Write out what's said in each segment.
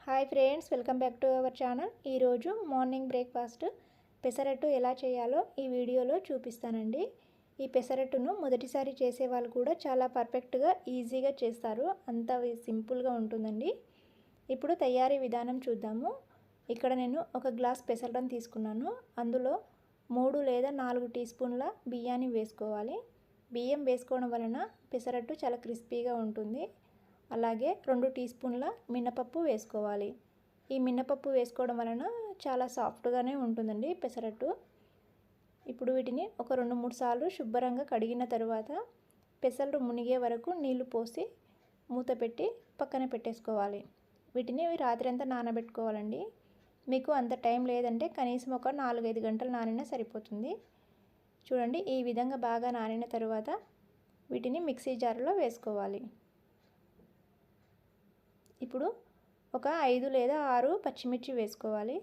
Hi friends, welcome back to our channel. ఈరోజు morning breakfast pesarattu ఎలా చేయాలో ఈ వీడియోలో చూపిస్తానండి. ఈ పెసరట్టును మొదటిసారి చేసే వాళ్ళు కూడా చాలా పర్ఫెక్ట్గా ఈజీగా చేస్తారు. అంత సింపుల్గా ఉంటుందండి. ఇప్పుడు తయారీ విధానం చూద్దాము. ఇక్కడ నేను ఒక గ్లాస్ పెసరట్టును తీసుకున్నాను. అందులో 3 లేదా 4 టీ స్పూన్ల బియ్యాన్ని వేసుకోవాలి. బియ్యం వేసుకోవడం వలన పెసరట్టు చాలా క్రిస్పీగా ఉంటుంది. అలాగే 2 టీ స్పూన్ల మినపప్పు వేసుకోవాలి. ఈ మినపప్పు వేసుకోవడం వలన చాలా సాఫ్ట్గానే ఉంటుందండి పెసరట్టు. ఇప్పుడు వీటిని ఒక 2-3 సార్లు శుభ్రంగా కడిగిన తర్వాత పెసలు మునిగే వరకు నీళ్లు పోసి మూత పెట్టి పక్కన పెట్టేసుకోవాలి. వీటిని రాత్రి అంతా నానబెట్టుకోవాలండి. మీకు అంత టైం లేదంటే కనీసం ఒక 4-5 గంటలు నానినా సరిపోతుంది. చూడండి, ఈ విధంగా బాగా నానిన తర్వాత వీటిని మిక్సీ జార్లో వేసుకోవాలి. ఇప్పుడు ఒక 5 లేదా 6 పచ్చిమిర్చి వేసుకోవాలి.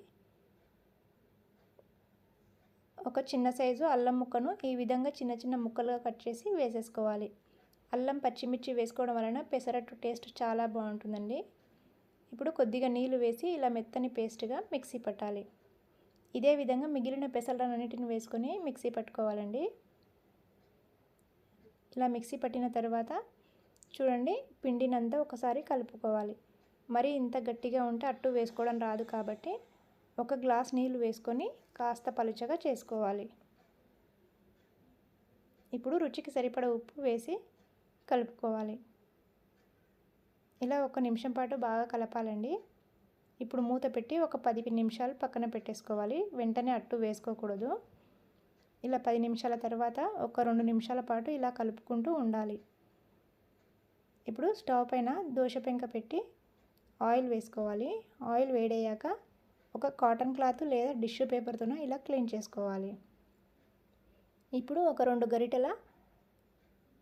ఒక చిన్న సైజు అల్లం ముక్కను ఈ విధంగా చిన్న చిన్న ముక్కలుగా కట్ చేసి వేసేసుకోవాలి. అల్లం పచ్చిమిర్చి వేసుకోవడం వలన పెసరట్టు టేస్ట్ చాలా బాగుంటుందండి. ఇప్పుడు కొద్దిగా నీళ్లు వేసి ఇలా మెత్తని పేస్ట్గా మిక్సీ పట్టాలి. ఇదే విధంగా మిగిలిన పెసలన్నిటిని వేసుకొని మిక్సీ పట్టుకోవాలండి. ఇలా మిక్సీ పట్టిన తర్వాత చూడండి, పిండినంతా ఒకసారి కలుపుకోవాలి. మరి ఇంత గట్టిగా ఉంటే అట్టు వేసుకోవడం రాదు కాబట్టి ఒక గ్లాస్ నీళ్ళు వేసుకొని కాస్త పలుచగా చేసుకోవాలి. ఇప్పుడు రుచికి సరిపడ ఉప్పు వేసి కలుపుకోవాలి. ఇలా 1 నిమిషం పాటు బాగా కలపాలండి. ఇప్పుడు మూత పెట్టి ఒక 10 నిమిషాలు పక్కన పెట్టేసుకోవాలి. వెంటనే అట్టు వేసుకోకూడదు. ఇలా 10 నిమిషాల తర్వాత ఒక 2 నిమిషాల పాటు ఇలా కలుపుకుంటూ ఉండాలి. ఇప్పుడు స్టవ్ పైన దోశ పెంక పెట్టి ఆయిల్ వేసుకోవాలి. ఆయిల్ వేడయ్యాక ఒక కాటన్ క్లాత్ లేదా టిష్యూ పేపర్తో ఇలా క్లీన్ చేసుకోవాలి. ఇప్పుడు ఒక 2 గరిటెల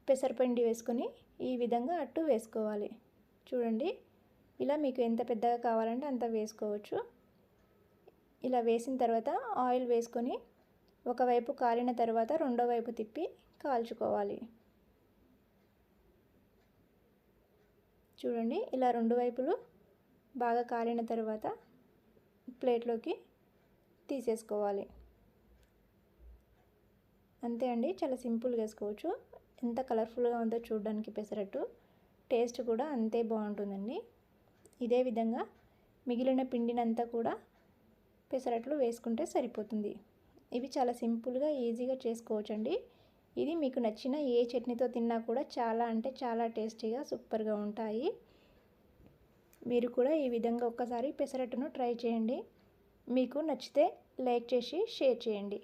పెసరపిండి వేసుకొని ఈ విధంగా అట్టు వేసుకోవాలి. చూడండి, ఇలా మీకు ఎంత పెద్దగా కావాలంటే అంత వేసుకోవచ్చు. ఇలా వేసిన తర్వాత ఆయిల్ వేసుకొని ఒకవైపు కాలిన తర్వాత రెండో వైపు తిప్పి కాల్చుకోవాలి. చూడండి, ఇలా 2 వైపులు బాగా కాలిన తర్వాత ప్లేట్లోకి తీసేసుకోవాలి. అంతే అండి, చాలా సింపుల్గా వేసుకోవచ్చు. ఎంత కలర్ఫుల్గా ఉందో చూడడానికి పెసరట్టు, టేస్ట్ కూడా అంతే బాగుంటుందండి. ఇదే విధంగా మిగిలిన పిండినంతా కూడా పెసరట్లు వేసుకుంటే సరిపోతుంది. ఇవి చాలా సింపుల్గా ఈజీగా చేసుకోవచ్చండి. ఇది మీకు నచ్చిన ఏ చట్నీతో తిన్నా కూడా చాలా అంటే చాలా టేస్టీగా సూపర్గా ఉంటాయి. మీరు కూడా ఈ విధంగా ఒక్కసారి పెసరట్టును ట్రై చేయండి. మీకు నచ్చితే లైక్ చేసి షేర్ చేయండి.